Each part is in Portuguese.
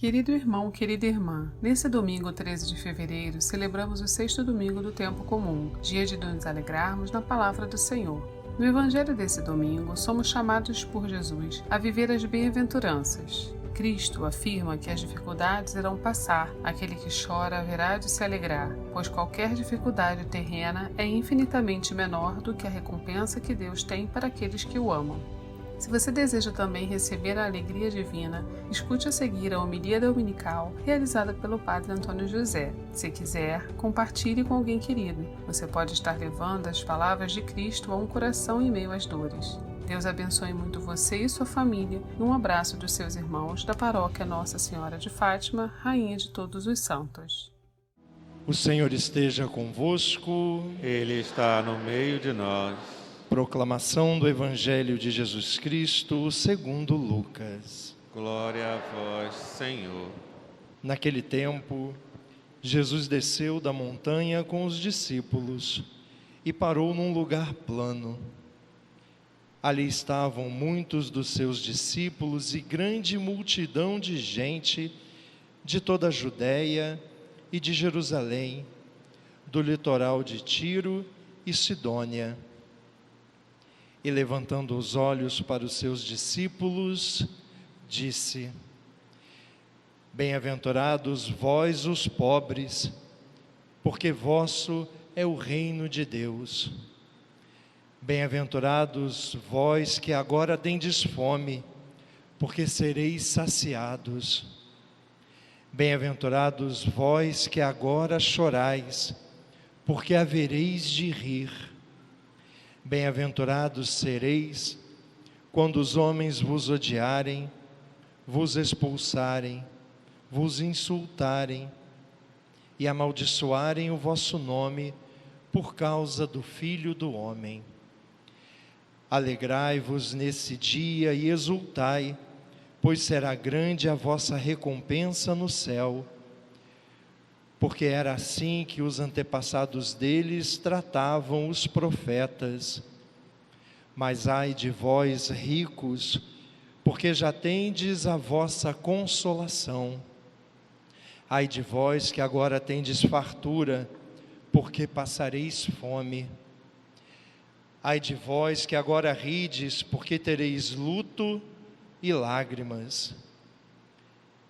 Querido irmão, querida irmã, nesse domingo 13 de fevereiro, celebramos o sexto domingo do tempo comum, dia de nos alegrarmos na palavra do Senhor. No evangelho desse domingo, somos chamados por Jesus a viver as bem-aventuranças. Cristo afirma que as dificuldades irão passar, aquele que chora haverá de se alegrar, pois qualquer dificuldade terrena é infinitamente menor do que a recompensa que Deus tem para aqueles que o amam. Se você deseja também receber a alegria divina, escute a seguir a homilia dominical realizada pelo Padre Antônio José. Se quiser, compartilhe com alguém querido. Você pode estar levando as palavras de Cristo a um coração em meio às dores. Deus abençoe muito você e sua família e um abraço dos seus irmãos da paróquia Nossa Senhora de Fátima, Rainha de Todos os Santos. O Senhor esteja convosco. Ele está no meio de nós. Proclamação do Evangelho de Jesus Cristo segundo Lucas. Glória a vós, Senhor. Naquele tempo, Jesus desceu da montanha com os discípulos e parou num lugar plano. Ali estavam muitos dos seus discípulos e grande multidão de gente de toda a Judéia e de Jerusalém, do litoral de Tiro e Sidônia. E levantando os olhos para os seus discípulos, disse: Bem-aventurados vós os pobres, porque vosso é o reino de Deus. Bem-aventurados vós que agora tendes fome, porque sereis saciados. Bem-aventurados vós que agora chorais, porque havereis de rir. Bem-aventurados sereis quando os homens vos odiarem, vos expulsarem, vos insultarem e amaldiçoarem o vosso nome por causa do Filho do Homem. Alegrai-vos nesse dia e exultai, pois será grande a vossa recompensa no céu, porque era assim que os antepassados deles tratavam os profetas. Mas ai de vós, ricos, porque já tendes a vossa consolação. Ai de vós que agora tendes fartura, porque passareis fome. Ai de vós que agora rides, porque tereis luto e lágrimas.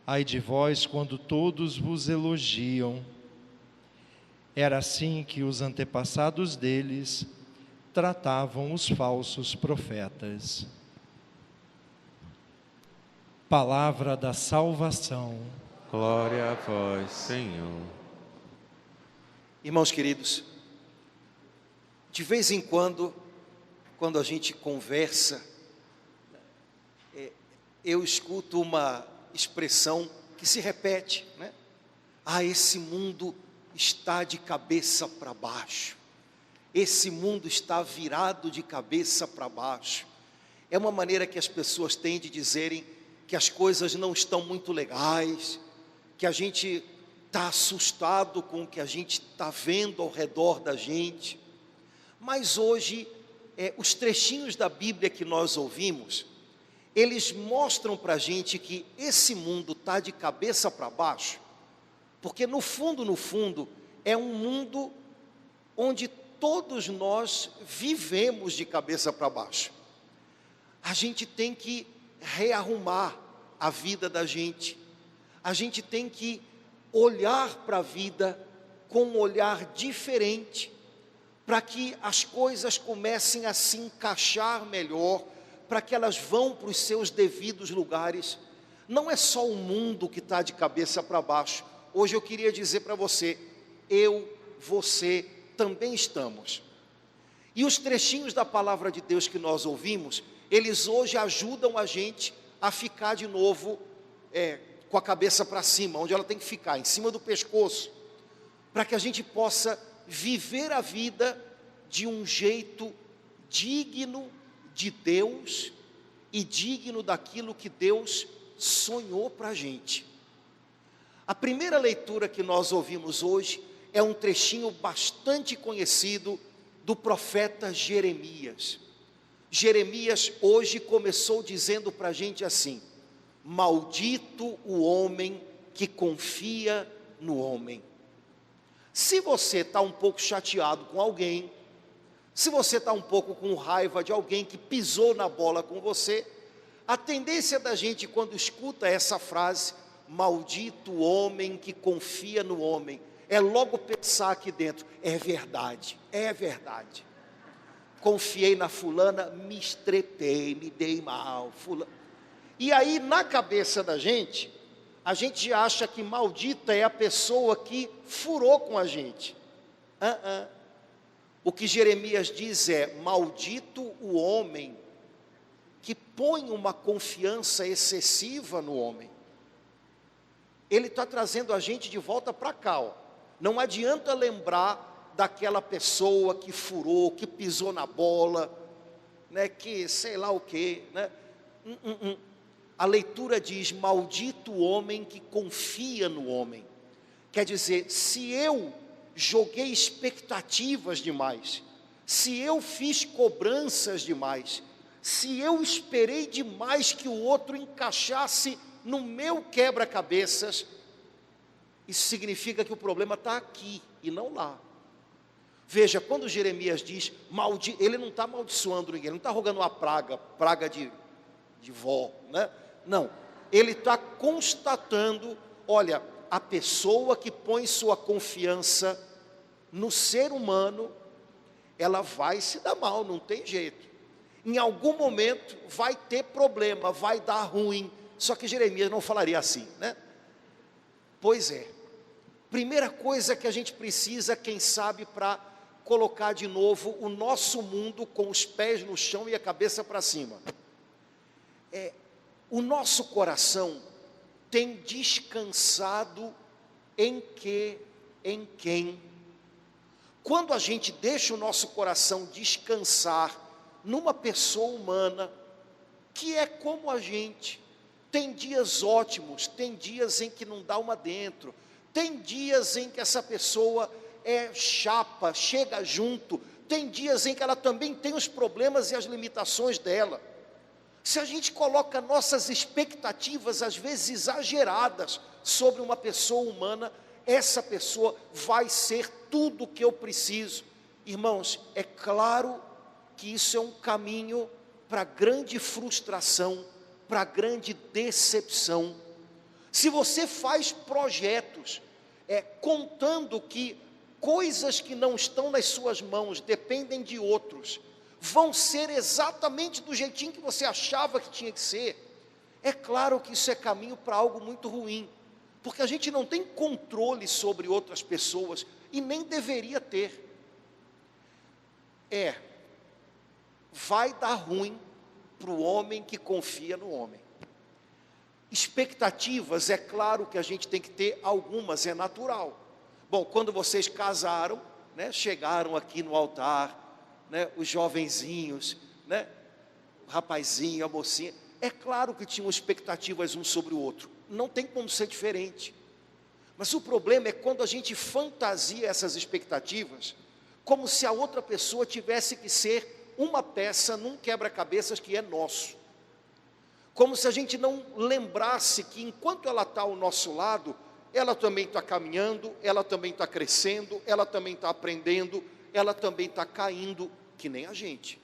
Ai de vós quando todos vos elogiam. Era assim que os antepassados deles tratavam os falsos profetas. Palavra da salvação. Glória a vós, Senhor. Irmãos queridos, de vez em quando a gente conversa, eu escuto uma expressão que se repete, né? Esse mundo está de cabeça para baixo. Esse mundo está virado de cabeça para baixo. É uma maneira que as pessoas têm de dizerem que as coisas não estão muito legais, que a gente está assustado com o que a gente está vendo ao redor da gente. Mas hoje, os trechinhos da Bíblia que nós ouvimos, eles mostram para a gente que esse mundo está de cabeça para baixo, porque no fundo, é um mundo onde todos nós vivemos de cabeça para baixo. A gente tem que rearrumar a vida da gente, a gente tem que olhar para a vida com um olhar diferente, para que as coisas comecem a se encaixar melhor, para que elas vão para os seus devidos lugares. Não é só o mundo que está de cabeça para baixo. Hoje eu queria dizer para você, você também estamos. E os trechinhos da palavra de Deus que nós ouvimos, eles hoje ajudam a gente a ficar de novo com a cabeça para cima, onde ela tem que ficar, em cima do pescoço, para que a gente possa viver a vida de um jeito digno de Deus e digno daquilo que Deus sonhou para a gente. A primeira leitura que nós ouvimos hoje é um trechinho bastante conhecido do profeta Jeremias. Jeremias hoje começou dizendo para a gente assim: Maldito o homem que confia no homem. Se você está um pouco chateado com alguém, se você está um pouco com raiva de alguém que pisou na bola com você, a tendência da gente, quando escuta essa frase, maldito o homem que confia no homem, é logo pensar aqui dentro, é verdade, é verdade. Confiei na fulana, me estrepei, me dei mal, fulana. E aí na cabeça da gente, a gente acha que maldita é a pessoa que furou com a gente. O que Jeremias diz é, maldito o homem que põe uma confiança excessiva no homem. Ele está trazendo a gente de volta para cá, ó. Não adianta lembrar daquela pessoa que furou, que pisou na bola, né, que sei lá o quê, né? A leitura diz, maldito o homem que confia no homem. Quer dizer, se eu joguei expectativas demais, se eu fiz cobranças demais, se eu esperei demais que o outro encaixasse no meu quebra-cabeças, isso significa que o problema está aqui e não lá. Veja, quando Jeremias diz, ele não está amaldiçoando ninguém, ele não está rogando uma praga de vó, né? Não, ele está constatando, olha, a pessoa que põe sua confiança no ser humano, ela vai se dar mal, não tem jeito. Em algum momento vai ter problema, vai dar ruim. Só que Jeremias não falaria assim, né? Pois é. Primeira coisa que a gente precisa, quem sabe, para colocar de novo o nosso mundo com os pés no chão e a cabeça para cima. O nosso coração tem descansado em quê? Em quem? Quando a gente deixa o nosso coração descansar numa pessoa humana que é como a gente, tem dias ótimos, tem dias em que não dá uma dentro, tem dias em que essa pessoa é chapa, chega junto, tem dias em que ela também tem os problemas e as limitações dela. Se a gente coloca nossas expectativas, às vezes exageradas, sobre uma pessoa humana, essa pessoa vai ser tudo o que eu preciso. Irmãos, é claro que isso é um caminho para grande frustração, para grande decepção. Se você faz projetos, contando que coisas que não estão nas suas mãos, dependem de outros, vão ser exatamente do jeitinho que você achava que tinha que ser, é claro que isso é caminho para algo muito ruim, porque a gente não tem controle sobre outras pessoas, e nem deveria ter. Vai dar ruim para o homem que confia no homem. Expectativas, é claro que a gente tem que ter algumas, é natural. Bom, quando vocês casaram, né, chegaram aqui no altar, né, os jovenzinhos, né, o rapazinho, a mocinha, é claro que tinham expectativas um sobre o outro, não tem como ser diferente. Mas o problema é quando a gente fantasia essas expectativas, como se a outra pessoa tivesse que ser uma peça num quebra-cabeças que é nosso. Como se a gente não lembrasse que enquanto ela está ao nosso lado, ela também está caminhando, ela também está crescendo, ela também está aprendendo, ela também está caindo, que nem a gente.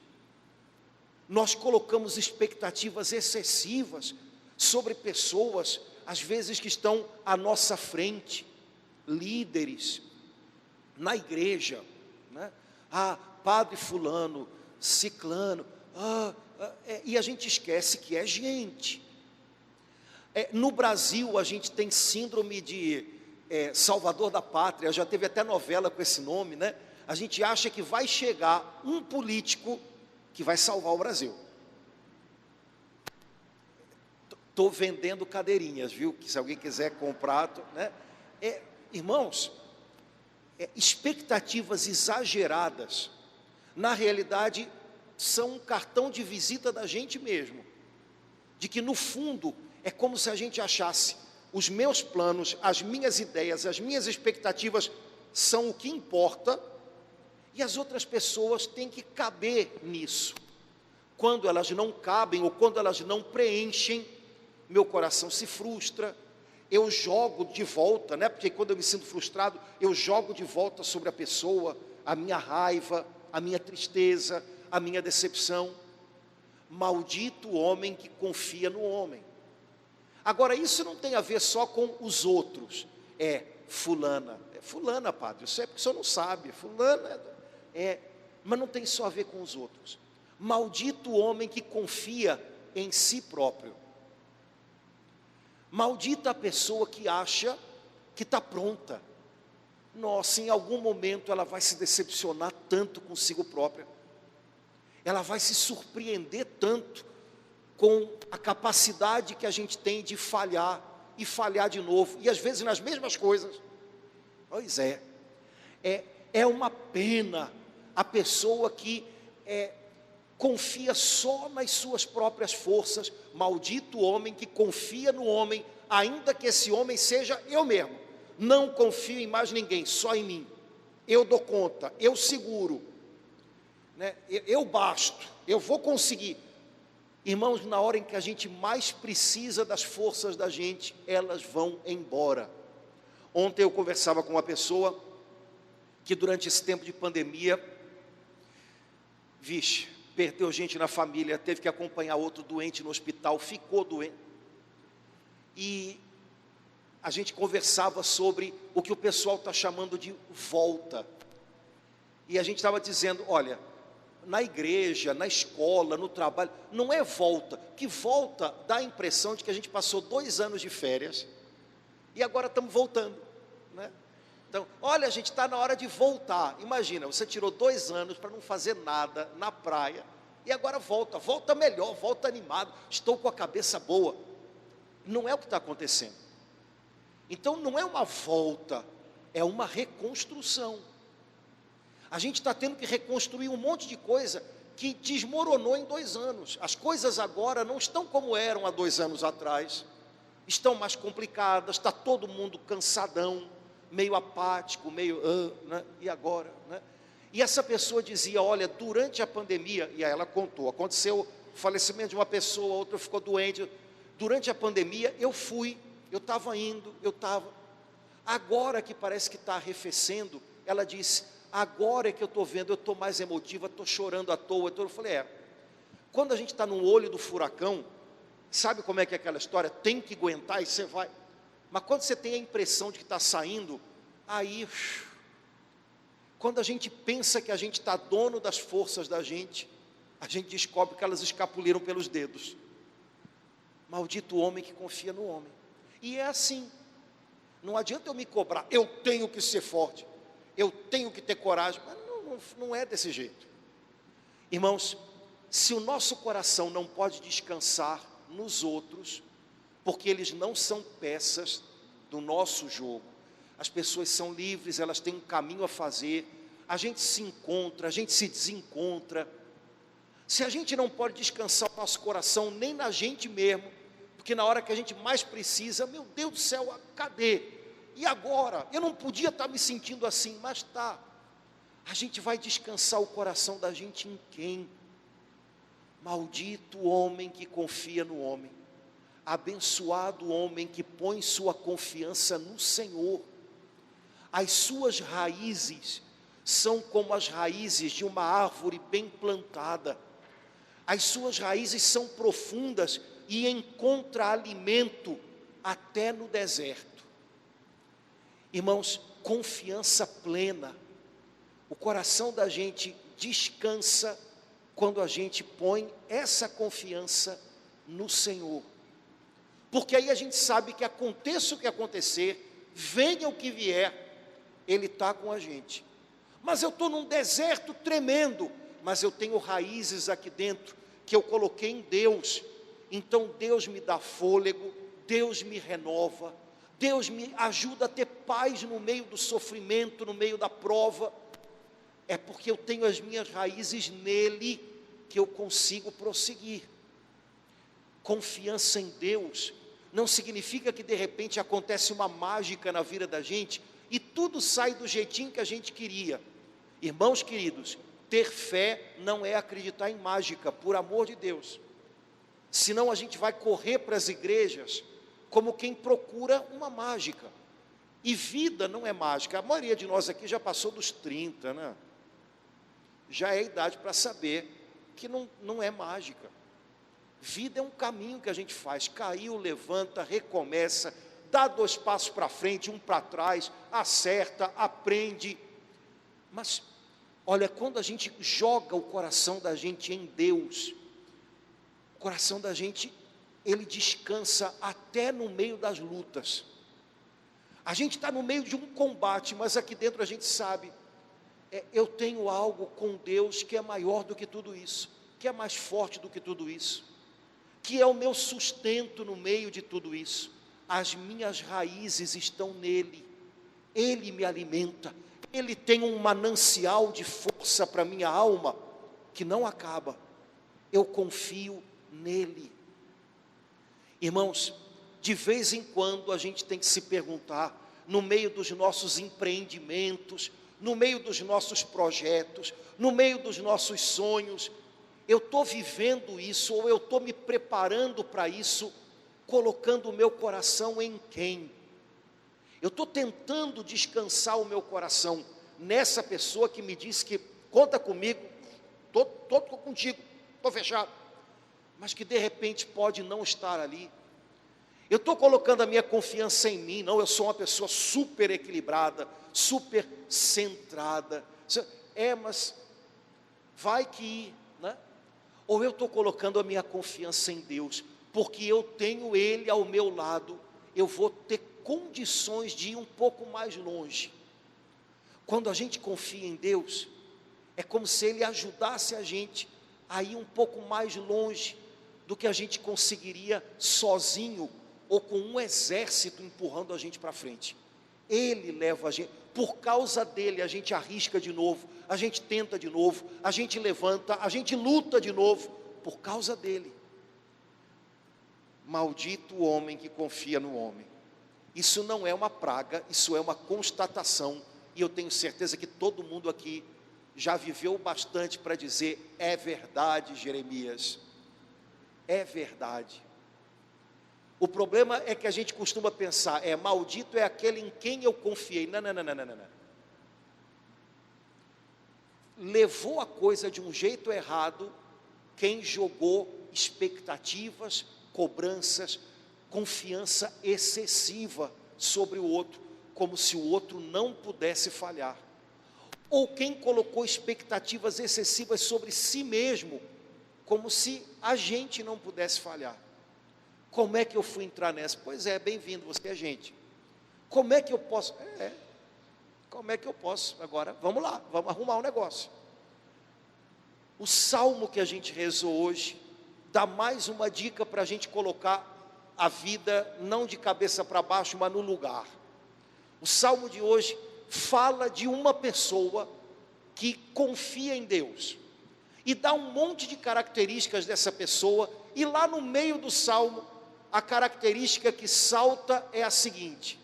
Nós colocamos expectativas excessivas sobre pessoas, às vezes que estão à nossa frente, líderes, na igreja, né? Padre fulano, ciclano, e a gente esquece que é gente. No Brasil a gente tem síndrome de Salvador da Pátria, já teve até novela com esse nome, né? A gente acha que vai chegar um político que vai salvar o Brasil. Estou vendendo cadeirinhas, viu? Que se alguém quiser comprar, né? Irmãos, expectativas exageradas, na realidade, são um cartão de visita da gente mesmo. De que no fundo, é como se a gente achasse, os meus planos, as minhas ideias, as minhas expectativas são o que importa, e as outras pessoas têm que caber nisso. Quando elas não cabem, ou quando elas não preenchem, meu coração se frustra, eu jogo de volta, né? Porque quando eu me sinto frustrado, eu jogo de volta sobre a pessoa a minha raiva, a minha tristeza, a minha decepção. Maldito o homem que confia no homem. Agora, isso não tem a ver só com os outros. Fulana, padre, isso é porque o senhor não sabe, fulana, mas não tem só a ver com os outros. Maldito o homem que confia em si próprio. Maldita a pessoa que acha que está pronta. Nossa, em algum momento ela vai se decepcionar tanto consigo própria. Ela vai se surpreender tanto com a capacidade que a gente tem de falhar e falhar de novo, e às vezes nas mesmas coisas. Pois é uma pena a pessoa que confia só nas suas próprias forças. Maldito o homem que confia no homem, ainda que esse homem seja eu mesmo. Não confio em mais ninguém, só em mim. Eu dou conta, eu seguro, né? Eu basto, eu vou conseguir. Irmãos, na hora em que a gente mais precisa das forças da gente, elas vão embora. Ontem eu conversava com uma pessoa que durante esse tempo de pandemia, perdeu gente na família, teve que acompanhar outro doente no hospital, ficou doente. E a gente conversava sobre o que o pessoal está chamando de volta. E a gente estava dizendo, olha, na igreja, na escola, no trabalho, não é volta, que volta dá a impressão de que a gente passou 2 anos de férias e agora estamos voltando, né? Então, olha, a gente está na hora de voltar. Imagina, você tirou 2 anos para não fazer nada na praia e agora volta melhor, volta animado, estou com a cabeça boa. Não é o que está acontecendo. Então não é uma volta, é uma reconstrução. A gente está tendo que reconstruir um monte de coisa que desmoronou em 2 anos. As coisas agora não estão como eram há 2 anos atrás, estão mais complicadas, está todo mundo cansadão, meio apático, né? E agora, né? E essa pessoa dizia, olha, durante a pandemia, e aí ela contou, aconteceu o falecimento de uma pessoa, outra ficou doente. Durante a pandemia eu estava indo, agora que parece que está arrefecendo, ela disse, agora é que eu estou vendo, eu estou mais emotiva, estou chorando à toa. Eu falei, quando a gente está no olho do furacão, sabe como é que é aquela história? Tem que aguentar e você vai. Mas quando você tem a impressão de que está saindo, aí, quando a gente pensa que a gente está dono das forças da gente, a gente descobre que elas escapuliram pelos dedos. Maldito o homem que confia no homem. E é assim, não adianta eu me cobrar, eu tenho que ser forte, eu tenho que ter coragem, mas não é desse jeito. Irmãos, se o nosso coração não pode descansar nos outros, porque eles não são peças do nosso jogo, as pessoas são livres, elas têm um caminho a fazer, a gente se encontra, a gente se desencontra. Se a gente não pode descansar o nosso coração nem na gente mesmo, porque na hora que a gente mais precisa, meu Deus do céu, cadê? E agora? Eu não podia estar me sentindo assim, mas está. A gente vai descansar o coração da gente em quem? Maldito o homem que confia no homem. Abençoado o homem que põe sua confiança no Senhor. As suas raízes são como as raízes de uma árvore bem plantada. As suas raízes são profundas e encontra alimento até no deserto. Irmãos, confiança plena. O coração da gente descansa quando a gente põe essa confiança no Senhor. Porque aí a gente sabe que aconteça o que acontecer, venha o que vier, Ele está com a gente. Mas eu estou num deserto tremendo, mas eu tenho raízes aqui dentro que eu coloquei em Deus. Então Deus me dá fôlego, Deus me renova, Deus me ajuda a ter paz no meio do sofrimento, no meio da prova. É porque eu tenho as minhas raízes nele que eu consigo prosseguir. Confiança em Deus não significa que de repente acontece uma mágica na vida da gente e tudo sai do jeitinho que a gente queria. Irmãos queridos, ter fé não é acreditar em mágica, por amor de Deus. Senão a gente vai correr para as igrejas como quem procura uma mágica. E vida não é mágica. A maioria de nós aqui já passou dos 30, né? Já é a idade para saber que não é mágica. Vida é um caminho que a gente faz. Caiu, levanta, recomeça, dá 2 passos para frente, 1 para trás, acerta, aprende. Mas, olha, quando a gente joga o coração da gente em Deus, o coração da gente, ele descansa até no meio das lutas. A gente está no meio de um combate, mas aqui dentro a gente sabe, eu tenho algo com Deus que é maior do que tudo isso, que é mais forte do que tudo isso, que é o meu sustento no meio de tudo isso. As minhas raízes estão nele, ele me alimenta, ele tem um manancial de força para minha alma, que não acaba, eu confio nele. Irmãos, de vez em quando a gente tem que se perguntar, no meio dos nossos empreendimentos, no meio dos nossos projetos, no meio dos nossos sonhos, eu estou vivendo isso, ou eu estou me preparando para isso, colocando o meu coração em quem? Eu estou tentando descansar o meu coração nessa pessoa que me diz que conta comigo, estou contigo, estou fechado, mas que de repente pode não estar ali. Eu estou colocando a minha confiança em mim, não, eu sou uma pessoa super equilibrada, super centrada, mas vai que, né? Ou eu estou colocando a minha confiança em Deus, porque eu tenho Ele ao meu lado, eu vou ter condições de ir um pouco mais longe. Quando a gente confia em Deus, é como se Ele ajudasse a gente a ir um pouco mais longe do que a gente conseguiria sozinho, ou com um exército empurrando a gente para frente. Ele leva a gente, por causa dele a gente arrisca de novo, a gente tenta de novo, a gente levanta, a gente luta de novo, por causa dele. Maldito o homem que confia no homem. Isso não é uma praga, isso é uma constatação, e eu tenho certeza que todo mundo aqui já viveu bastante para dizer, é verdade, Jeremias, é verdade. O problema é que a gente costuma pensar, maldito é aquele em quem eu confiei. Não. Levou a coisa de um jeito errado quem jogou expectativas, cobranças, confiança excessiva sobre o outro, como se o outro não pudesse falhar. Ou quem colocou expectativas excessivas sobre si mesmo, como se a gente não pudesse falhar. Como é que eu fui entrar nessa? Pois é, bem-vindo, você é gente. Como é que eu posso? Como é que eu posso? Agora, vamos lá, vamos arrumar um negócio. O salmo que a gente rezou hoje, dá mais uma dica para a gente colocar a vida, não de cabeça para baixo, mas no lugar. O salmo de hoje fala de uma pessoa que confia em Deus. E dá um monte de características dessa pessoa, e lá no meio do salmo, a característica que salta é a seguinte: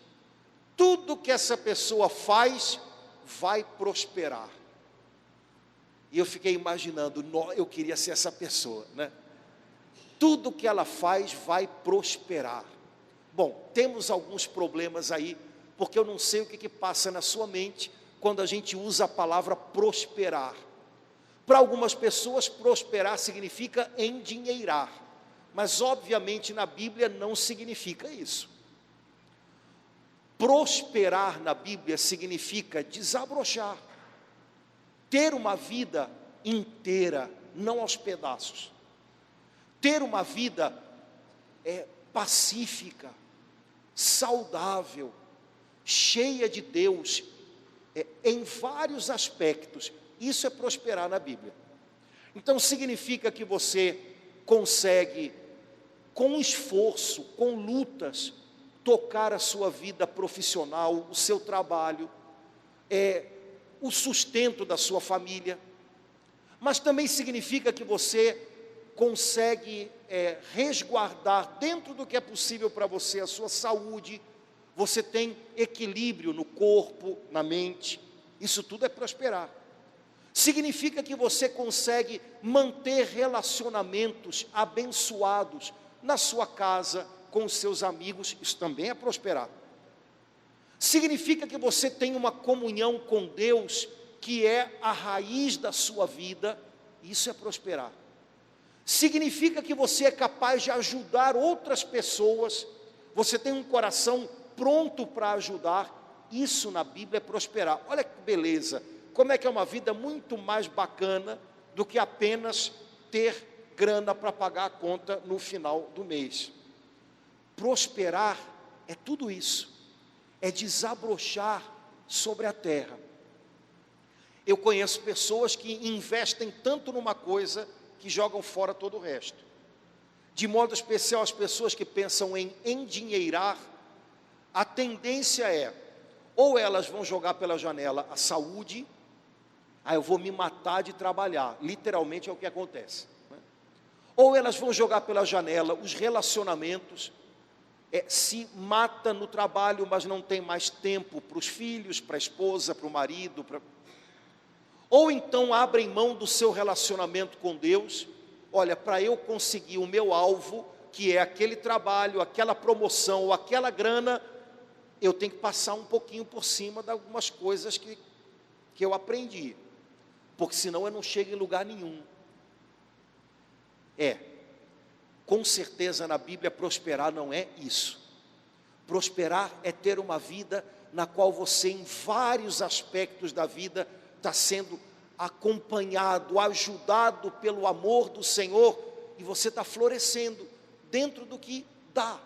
tudo que essa pessoa faz, vai prosperar. E eu fiquei imaginando, eu queria ser essa pessoa, né? Tudo que ela faz, vai prosperar. Bom, temos alguns problemas aí, porque eu não sei o que passa na sua mente, quando a gente usa a palavra prosperar. Para algumas pessoas, prosperar significa endinheirar, mas obviamente na Bíblia não significa isso. Prosperar na Bíblia significa desabrochar, ter uma vida inteira, não aos pedaços, ter uma vida pacífica, saudável, cheia de Deus, em vários aspectos. Isso é prosperar na Bíblia. Então significa que você consegue, com esforço, com lutas, tocar a sua vida profissional, o seu trabalho, o sustento da sua família. Mas também significa que você consegue resguardar, dentro do que é possível para você, a sua saúde. Você tem equilíbrio no corpo, na mente. Isso tudo é prosperar. Significa que você consegue manter relacionamentos abençoados na sua casa, com os seus amigos, isso também é prosperar. Significa que você tem uma comunhão com Deus, que é a raiz da sua vida, isso é prosperar. Significa que você é capaz de ajudar outras pessoas, você tem um coração pronto para ajudar, isso na Bíblia é prosperar. Olha que beleza, como é que é uma vida muito mais bacana do que apenas ter grana para pagar a conta no final do mês. Prosperar é tudo isso, é desabrochar sobre a terra. Eu conheço pessoas que investem tanto numa coisa que jogam fora todo o resto. De modo especial as pessoas que pensam em endinheirar, a tendência é, ou elas vão jogar pela janela a saúde, eu vou me matar de trabalhar, literalmente é o que acontece, né? Ou elas vão jogar pela janela os relacionamentos, se mata no trabalho, mas não tem mais tempo para os filhos, para a esposa, para o marido, ou então abrem mão do seu relacionamento com Deus. Olha, para eu conseguir o meu alvo, que é aquele trabalho, aquela promoção, ou aquela grana, eu tenho que passar um pouquinho por cima de algumas coisas que eu aprendi, porque senão eu não chego em lugar nenhum. Com certeza na Bíblia prosperar não é isso. Prosperar é ter uma vida na qual você, em vários aspectos da vida, está sendo acompanhado, ajudado pelo amor do Senhor, e você está florescendo dentro do que dá,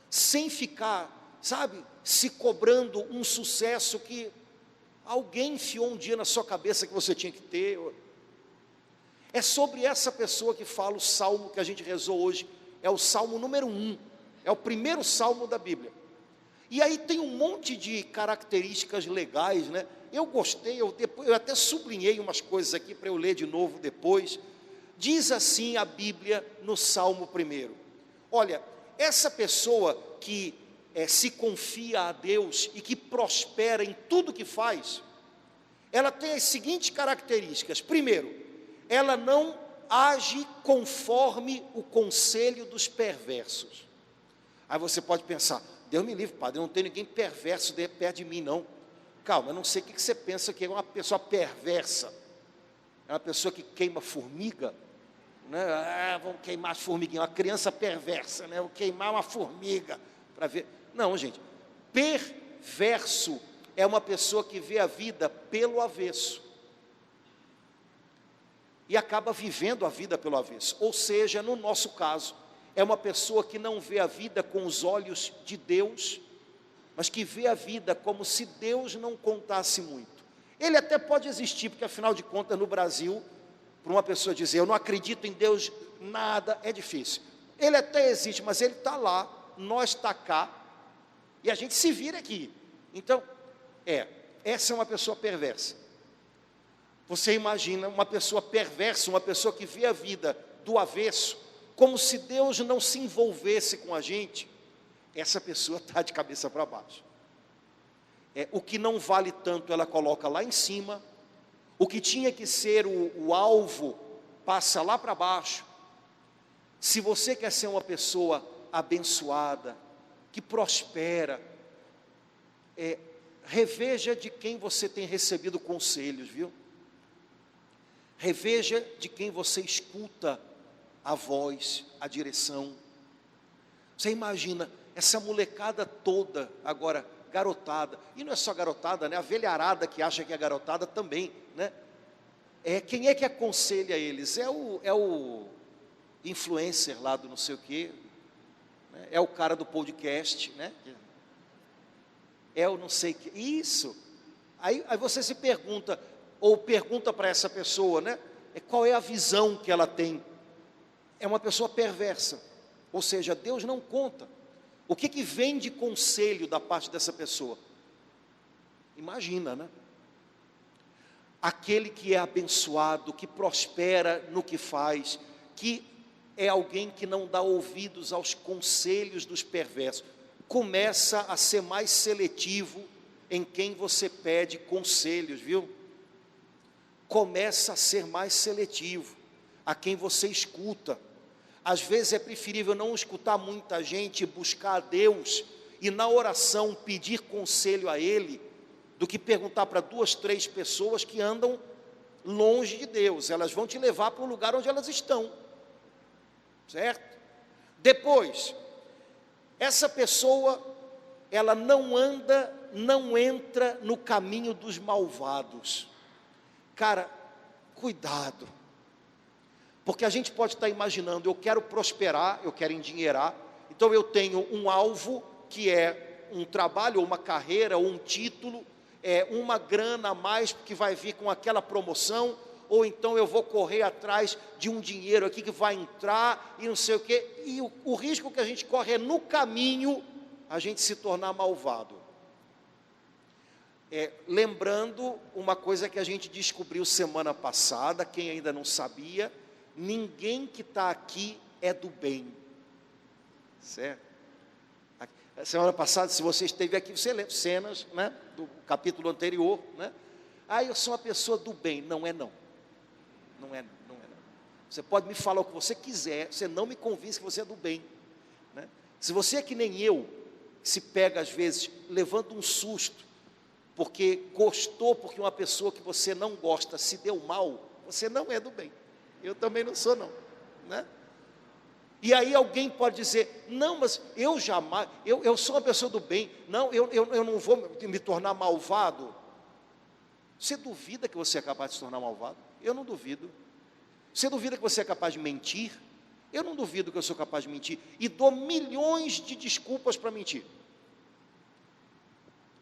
sem ficar, se cobrando um sucesso que alguém enfiou um dia na sua cabeça que você tinha que ter. É sobre essa pessoa que fala o salmo que a gente rezou hoje, é o salmo número 1, é o primeiro salmo da Bíblia. E aí tem um monte de características legais, né? Eu gostei, eu até sublinhei umas coisas aqui para eu ler de novo depois. Diz assim a Bíblia no salmo 1: olha, essa pessoa que se confia a Deus e que prospera em tudo que faz, ela tem as seguintes características. Primeiro, ela não age conforme o conselho dos perversos. Aí você pode pensar, Deus me livre, padre, não tem ninguém perverso perto de mim não. Calma, eu não sei o que você pensa que é uma pessoa perversa. É uma pessoa que queima formiga, né? Vamos queimar as formiguinhas, uma criança perversa, né? Vou queimar uma formiga para ver. Não, gente, perverso é uma pessoa que vê a vida pelo avesso e acaba vivendo a vida pelo avesso. Ou seja, no nosso caso, é uma pessoa que não vê a vida com os olhos de Deus, mas que vê a vida como se Deus não contasse muito. Ele até pode existir, porque afinal de contas no Brasil, para uma pessoa dizer, eu não acredito em Deus, nada, é difícil. Ele até existe, mas ele está lá, nós está cá, e a gente se vira aqui. Então, essa é uma pessoa perversa. Você imagina uma pessoa perversa, uma pessoa que vê a vida do avesso, como se Deus não se envolvesse com a gente. Essa pessoa está de cabeça para baixo. O que não vale tanto ela coloca lá em cima, o que tinha que ser o alvo passa lá para baixo. Se você quer ser uma pessoa abençoada, que prospera, reveja de quem você tem recebido conselhos, viu? Reveja de quem você escuta a voz, a direção. Você imagina essa molecada toda agora, garotada, e não é só garotada, né? A velharada que acha que é garotada também, né? Quem é que aconselha eles? É o influencer lá do não sei o quê, né? É o cara do podcast, né? É o não sei o quê, isso. Aí você se pergunta, ou pergunta para essa pessoa, né? Qual é a visão que ela tem? É uma pessoa perversa, ou seja, Deus não conta. O que vem de conselho da parte dessa pessoa? Imagina, né? Aquele que é abençoado, que prospera no que faz, que é alguém que não dá ouvidos aos conselhos dos perversos, começa a ser mais seletivo em quem você pede conselhos, viu? começa a ser mais seletivo a quem você escuta. Às vezes é preferível não escutar muita gente e buscar a Deus e na oração pedir conselho a Ele, do que perguntar para 2, 3 pessoas que andam longe de Deus. Elas vão te levar para o lugar onde elas estão, certo? Depois, essa pessoa, ela não entra no caminho dos malvados. Cara, cuidado, porque a gente pode estar imaginando, eu quero prosperar, eu quero endinheirar, então eu tenho um alvo que é um trabalho, ou uma carreira, ou um título, uma grana a mais que vai vir com aquela promoção, ou então eu vou correr atrás de um dinheiro aqui que vai entrar e não sei o quê, e o risco que a gente corre é no caminho a gente se tornar malvado. Lembrando uma coisa que a gente descobriu semana passada, quem ainda não sabia, ninguém que está aqui é do bem, certo? Semana passada, se você esteve aqui, você lembra cenas, né, do capítulo anterior, né? Eu sou uma pessoa do bem. Não é não. Não é não. Você pode me falar o que você quiser, você não me convence que você é do bem, né? Se você é que nem eu, se pega às vezes, levando um susto, porque gostou, porque uma pessoa que você não gosta se deu mal, você não é do bem. Eu também não sou não, né? E aí alguém pode dizer, não, mas eu jamais, eu sou uma pessoa do bem, não, eu não vou me tornar malvado. Você duvida que você é capaz de se tornar malvado? Eu não duvido. Você duvida que você é capaz de mentir? Eu não duvido que eu sou capaz de mentir, e dou milhões de desculpas para mentir.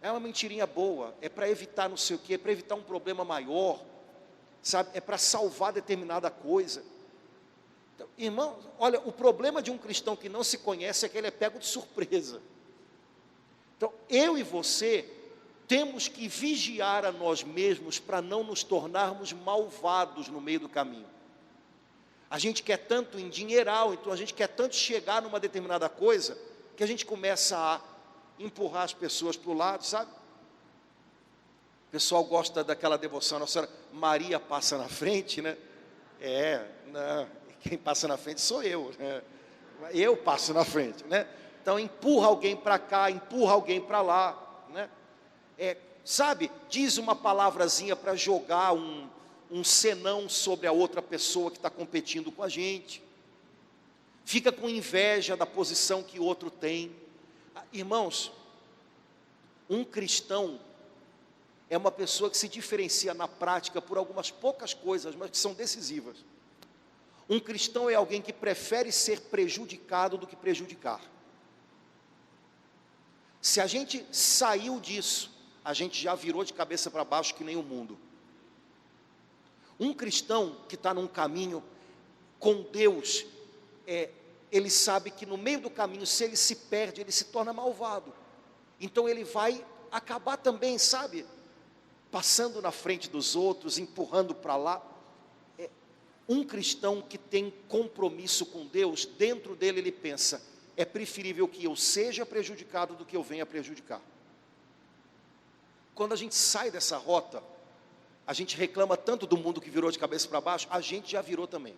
É uma mentirinha boa, é para evitar não sei o quê, é para evitar um problema maior, sabe? É para salvar determinada coisa. Então, irmão, olha, o problema de um cristão que não se conhece é que ele é pego de surpresa. Então, eu e você temos que vigiar a nós mesmos para não nos tornarmos malvados no meio do caminho. A gente quer tanto endinheirar, então a gente quer tanto chegar numa determinada coisa, que a gente começa a empurrar as pessoas para o lado, sabe? O pessoal gosta daquela devoção, Nossa Senhora Maria passa na frente, né? Não, quem passa na frente sou eu, né? Eu passo na frente, né? Então empurra alguém para cá, empurra alguém para lá, né? Sabe, diz uma palavrazinha para jogar um senão sobre a outra pessoa que está competindo com a gente, fica com inveja da posição que o outro tem. Irmãos, um cristão é uma pessoa que se diferencia na prática por algumas poucas coisas, mas que são decisivas. Um cristão é alguém que prefere ser prejudicado do que prejudicar. Se a gente saiu disso, a gente já virou de cabeça para baixo que nem o mundo. Um cristão que está num caminho com Deus, ele sabe que no meio do caminho, se ele se perde, ele se torna malvado. Então ele vai acabar também, sabe, passando na frente dos outros, empurrando para lá. Um cristão que tem compromisso com Deus, dentro dele ele pensa, é preferível que eu seja prejudicado do que eu venha prejudicar. Quando a gente sai dessa rota, a gente reclama tanto do mundo que virou de cabeça para baixo, a gente já virou também.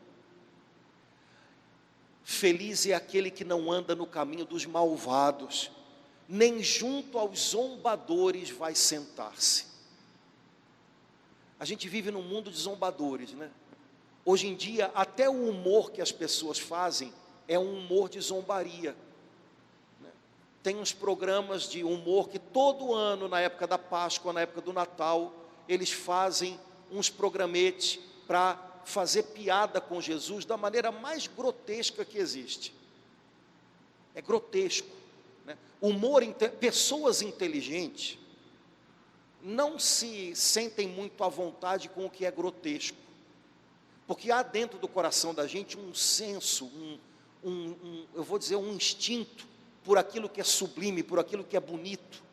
Feliz é aquele que não anda no caminho dos malvados, nem junto aos zombadores vai sentar-se. A gente vive num mundo de zombadores, né? Hoje em dia, até o humor que as pessoas fazem é um humor de zombaria, né? Tem uns programas de humor que todo ano, na época da Páscoa, na época do Natal, eles fazem uns programetes para fazer piada com Jesus da maneira mais grotesca que existe. É grotesco, né? Pessoas inteligentes não se sentem muito à vontade com o que é grotesco, porque há dentro do coração da gente um senso, eu vou dizer, um instinto por aquilo que é sublime, por aquilo que é bonito,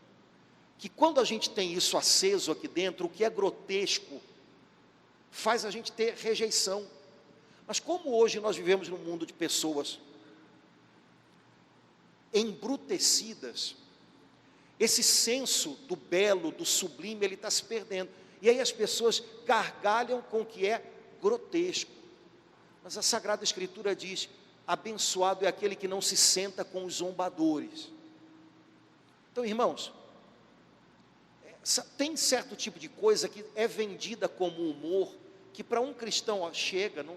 que quando a gente tem isso aceso aqui dentro, o que é grotesco faz a gente ter rejeição. Mas como hoje nós vivemos num mundo de pessoas embrutecidas, esse senso do belo, do sublime, ele está se perdendo. E aí as pessoas gargalham com o que é grotesco. Mas a Sagrada Escritura diz: abençoado é aquele que não se senta com os zombadores. Então, irmãos, tem certo tipo de coisa que é vendida como humor, que para um cristão, ó, chega.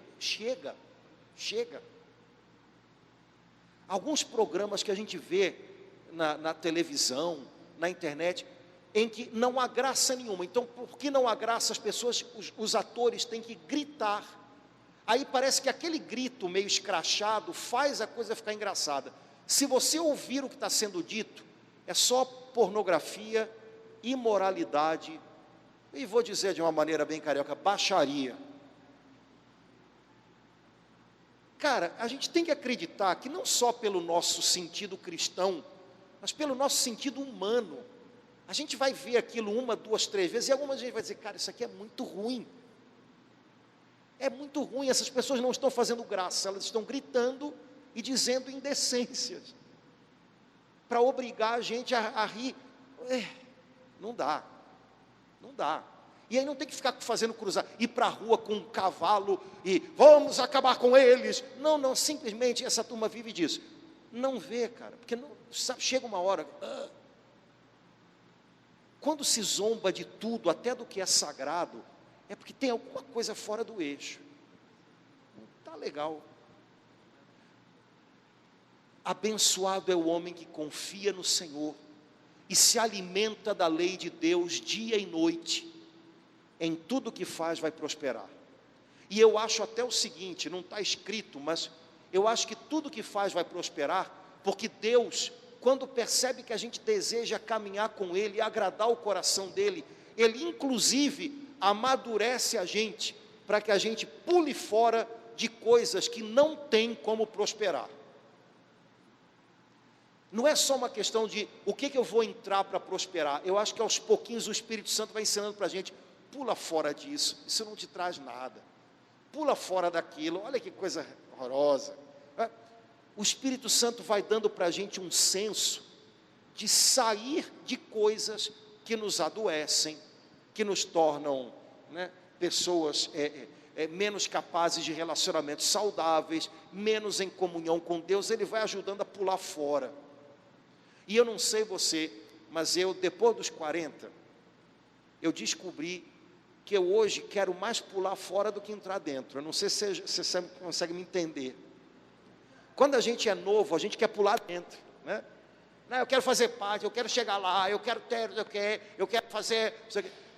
Alguns programas que a gente vê na televisão, na internet, em que não há graça nenhuma. Então, por que não há graça? As pessoas, os atores têm que gritar. Aí parece que aquele grito meio escrachado faz a coisa ficar engraçada. Se você ouvir o que está sendo dito, é só pornografia, imoralidade, e vou dizer de uma maneira bem carioca, baixaria. Cara, a gente tem que acreditar que não só pelo nosso sentido cristão, mas pelo nosso sentido humano, a gente vai ver aquilo 1, 2, 3 vezes, e algumas vezes vai dizer: cara, isso aqui é muito ruim. É muito ruim, essas pessoas não estão fazendo graça, elas estão gritando e dizendo indecências, para obrigar a gente a rir. Não dá. E aí não tem que ficar fazendo cruzar, ir para a rua com um cavalo e vamos acabar com eles. Não, simplesmente essa turma vive disso. Não vê, cara, porque não, sabe, chega uma hora. Quando se zomba de tudo, até do que é sagrado, é porque tem alguma coisa fora do eixo. Não está legal. Abençoado é o homem que confia no Senhor e se alimenta da lei de Deus dia e noite. Em tudo que faz vai prosperar. E eu acho até o seguinte, não está escrito, mas eu acho que tudo que faz vai prosperar, porque Deus, quando percebe que a gente deseja caminhar com Ele e agradar o coração dEle, Ele inclusive amadurece a gente, para que a gente pule fora de coisas que não tem como prosperar. Não é só uma questão de o que eu vou entrar para prosperar. Eu acho que aos pouquinhos o Espírito Santo vai ensinando para a gente: pula fora disso, isso não te traz nada. Pula fora daquilo, olha que coisa horrorosa. O Espírito Santo vai dando para a gente um senso de sair de coisas que nos adoecem, que nos tornam, pessoas menos capazes de relacionamentos saudáveis, menos em comunhão com Deus. Ele vai ajudando a pular fora. E eu não sei você, mas eu, depois dos 40, eu descobri que eu hoje quero mais pular fora do que entrar dentro. Eu não sei se você consegue me entender. Quando a gente é novo, a gente quer pular dentro, né? Não, eu quero fazer parte, eu quero chegar lá, eu quero ter, eu quero fazer.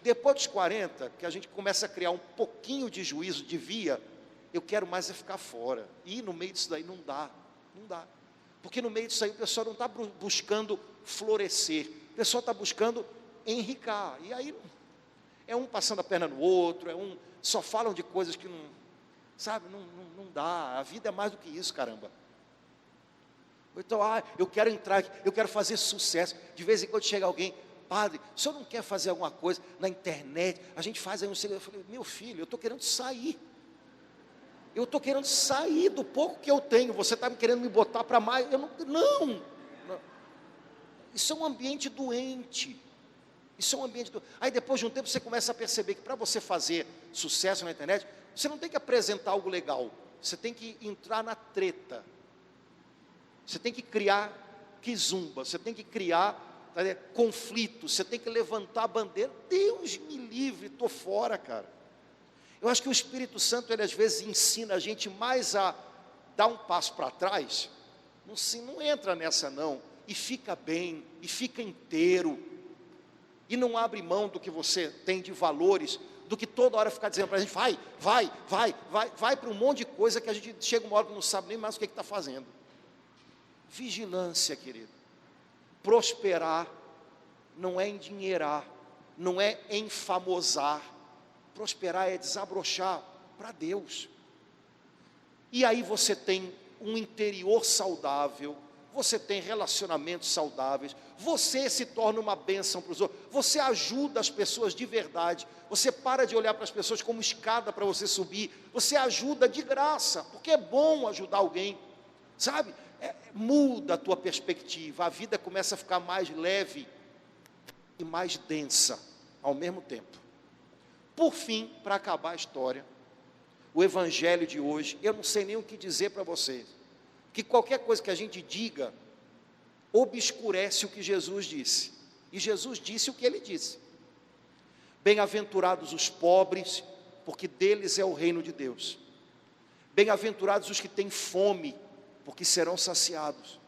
Depois dos 40, que a gente começa a criar um pouquinho de juízo, de via, eu quero mais é ficar fora. E no meio disso daí não dá. Porque no meio disso aí o pessoal não está buscando florescer, o pessoal está buscando enricar. E aí é um passando a perna no outro, só falam de coisas que não, sabe, não dá. A vida é mais do que isso, caramba. Então, eu quero entrar, eu quero fazer sucesso. De vez em quando chega alguém: padre, o senhor não quer fazer alguma coisa na internet? A gente faz aí um segredo. Eu falei: meu filho, eu estou querendo sair. Eu estou querendo sair do pouco que eu tenho. Você está querendo me botar para mais? Eu não. Isso é um ambiente doente. Aí depois de um tempo você começa a perceber que para você fazer sucesso na internet, você não tem que apresentar algo legal. Você tem que entrar na treta. Você tem que criar quizumba. Você tem que criar conflito. Você tem que levantar a bandeira. Deus me livre, estou fora, cara. Eu acho que o Espírito Santo, ele às vezes ensina a gente mais a dar um passo para trás. Não entra nessa não. E fica bem, e fica inteiro. E não abre mão do que você tem de valores, do que toda hora ficar dizendo para a gente: vai para um monte de coisa que a gente chega uma hora que não sabe nem mais o que está fazendo. Vigilância, querido. Prosperar não é endinheirar, não é enfamosar. Prosperar é desabrochar para Deus. E aí você tem um interior saudável, você tem relacionamentos saudáveis, você se torna uma bênção para os outros, você ajuda as pessoas de verdade, você para de olhar para as pessoas como escada para você subir, você ajuda de graça, porque é bom ajudar alguém, sabe? Muda a tua perspectiva, a vida começa a ficar mais leve e mais densa ao mesmo tempo. Por fim, para acabar a história, o evangelho de hoje, eu não sei nem o que dizer para vocês, que qualquer coisa que a gente diga, obscurece o que Jesus disse, e Jesus disse o que ele disse: bem-aventurados os pobres, porque deles é o reino de Deus. Bem-aventurados os que têm fome, porque serão saciados.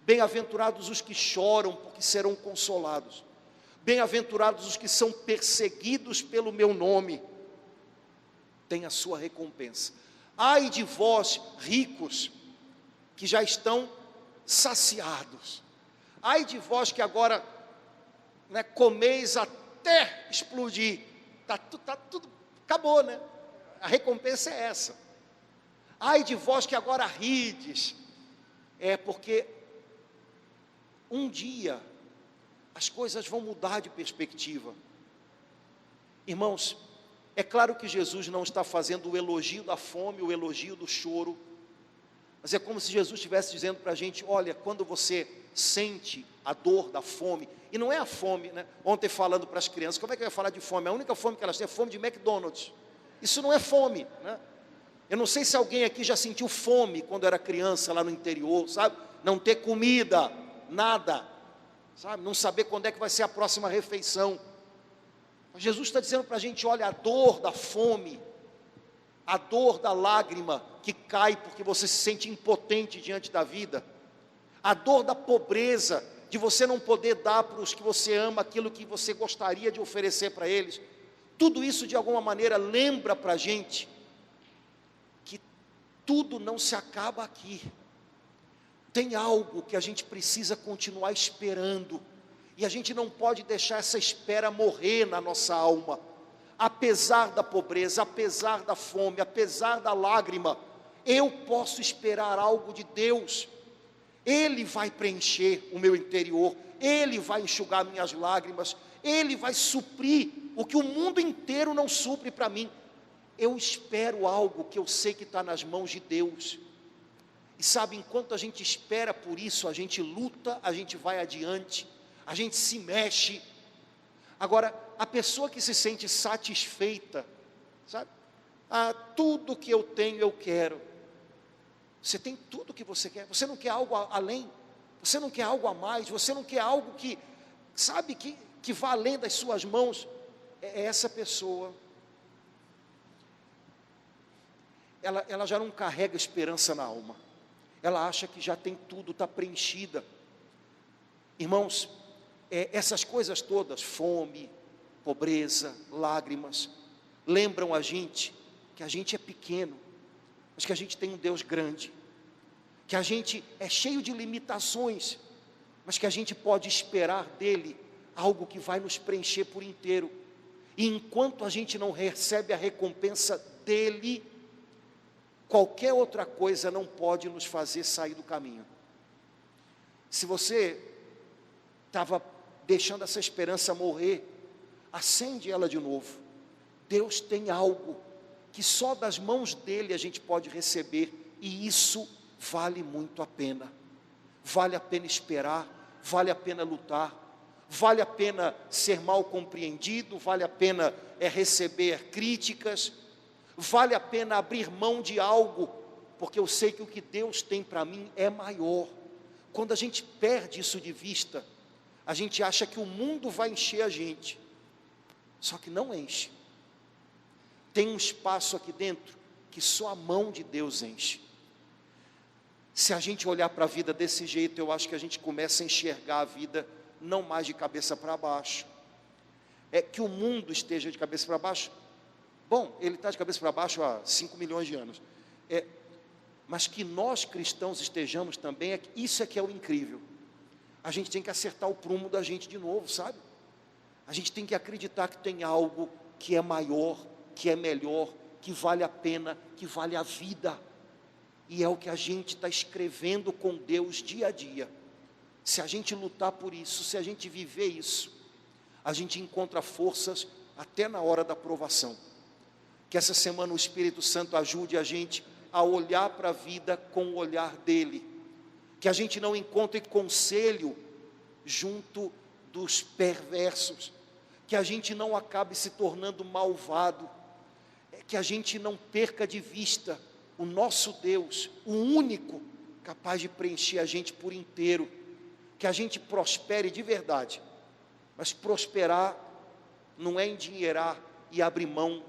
Bem-aventurados os que choram, porque serão consolados. Bem-aventurados os que são perseguidos pelo meu nome, tem a sua recompensa. Ai de vós, ricos, que já estão saciados. Ai de vós que agora, né, comeis até explodir. Tá tudo, acabou, né? A recompensa é essa. Ai de vós que agora rides. É porque um dia as coisas vão mudar de perspectiva. Irmãos, é claro que Jesus não está fazendo o elogio da fome, o elogio do choro, mas é como se Jesus estivesse dizendo para a gente: olha, quando você sente a dor da fome, e não é a fome, né? Ontem falando para as crianças, como é que eu ia falar de fome? A única fome que elas têm é fome de McDonald's. Isso não é fome, né? Eu não sei se alguém aqui já sentiu fome quando era criança lá no interior, sabe? Não ter comida, nada, sabe? Não saber quando é que vai ser a próxima refeição. Mas Jesus está dizendo para a gente: olha, a dor da fome, a dor da lágrima que cai porque você se sente impotente diante da vida, a dor da pobreza, de você não poder dar para os que você ama aquilo que você gostaria de oferecer para eles, tudo isso de alguma maneira lembra para a gente que tudo não se acaba aqui. Tem algo que a gente precisa continuar esperando, e a gente não pode deixar essa espera morrer na nossa alma. Apesar da pobreza, apesar da fome, apesar da lágrima, eu posso esperar algo de Deus. Ele vai preencher o meu interior, Ele vai enxugar minhas lágrimas, Ele vai suprir o que o mundo inteiro não supre para mim. Eu espero algo que eu sei que está nas mãos de Deus. E sabe, enquanto a gente espera por isso, a gente luta, a gente vai adiante, a gente se mexe. Agora, a pessoa que se sente satisfeita, sabe? Tudo que eu tenho eu quero. Você tem tudo que você quer, você não quer algo além, você não quer algo a mais, você não quer algo que, sabe, que vá além das suas mãos. É essa pessoa, ela já não carrega esperança na alma, ela acha que já tem tudo, está preenchida. Irmãos, essas coisas todas, fome, pobreza, lágrimas, lembram a gente que a gente é pequeno, mas que a gente tem um Deus grande, que a gente é cheio de limitações, mas que a gente pode esperar dele algo que vai nos preencher por inteiro. E enquanto a gente não recebe a recompensa dele, qualquer outra coisa não pode nos fazer sair do caminho. Se você estava deixando essa esperança morrer, acende ela de novo. Deus tem algo que só das mãos dele a gente pode receber, e isso vale muito a pena. Vale a pena esperar, vale a pena lutar, vale a pena ser mal compreendido, vale a pena receber críticas, vale a pena abrir mão de algo, porque eu sei que o que Deus tem para mim é maior. Quando a gente perde isso de vista, a gente acha que o mundo vai encher a gente, só que não enche. Tem um espaço aqui dentro que só a mão de Deus enche. Se a gente olhar para a vida desse jeito, eu acho que a gente começa a enxergar a vida não mais de cabeça para baixo. É que o mundo esteja de cabeça para baixo. Bom, ele está de cabeça para baixo há 5 milhões de anos. Mas que nós cristãos estejamos também, isso é que é o incrível. A gente tem que acertar o prumo da gente de novo, sabe? A gente tem que acreditar que tem algo que é maior, que é melhor, que vale a pena, que vale a vida. E é o que a gente está escrevendo com Deus dia a dia. Se a gente lutar por isso, se a gente viver isso, a gente encontra forças até na hora da provação. Que essa semana o Espírito Santo ajude a gente a olhar para a vida com o olhar dele. Que a gente não encontre conselho junto dos perversos. que a gente não acabe se tornando malvado, que a gente não perca de vista o nosso Deus, o único capaz de preencher a gente por inteiro, que a gente prospere de verdade. Mas prosperar não é endinheirar e abrir mão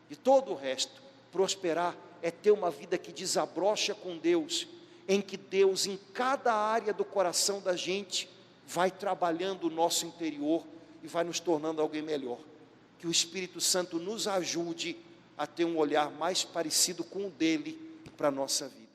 de todo o resto. Prosperar é ter uma vida que desabrocha com Deus, em que Deus, em cada área do coração da gente, vai trabalhando o nosso interior e vai nos tornando alguém melhor. Que o Espírito Santo nos ajude a ter um olhar mais parecido com o dele para a nossa vida.